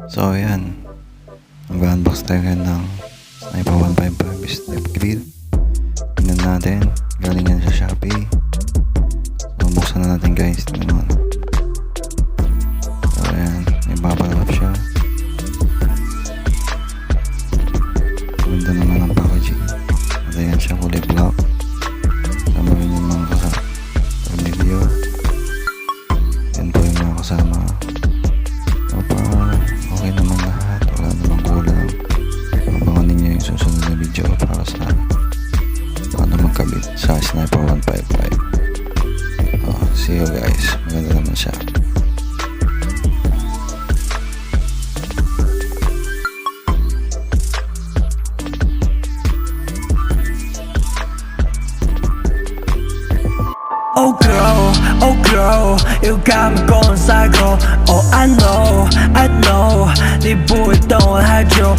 So ayan, mag-unbox tayo ngayon ng Sniper 155 stepgrill. Tingnan natin, galing yan sa Shopee. So buksan na natin guys, tingnan mo. So ayan, may bubble wrap siya. Ganda naman ang packaging. At ayan siya, kulay black. Tama rin yung mga tornilyo. Yan po yung mga kasama. So okay naman lahat, wala namang kulang. Abangan ninyo yung susunod na video para sa paano magkabit sa Sniper 155. See you guys, maganda naman siya. Oh girl, you got me going psycho. Oh I know,你不会懂我太久。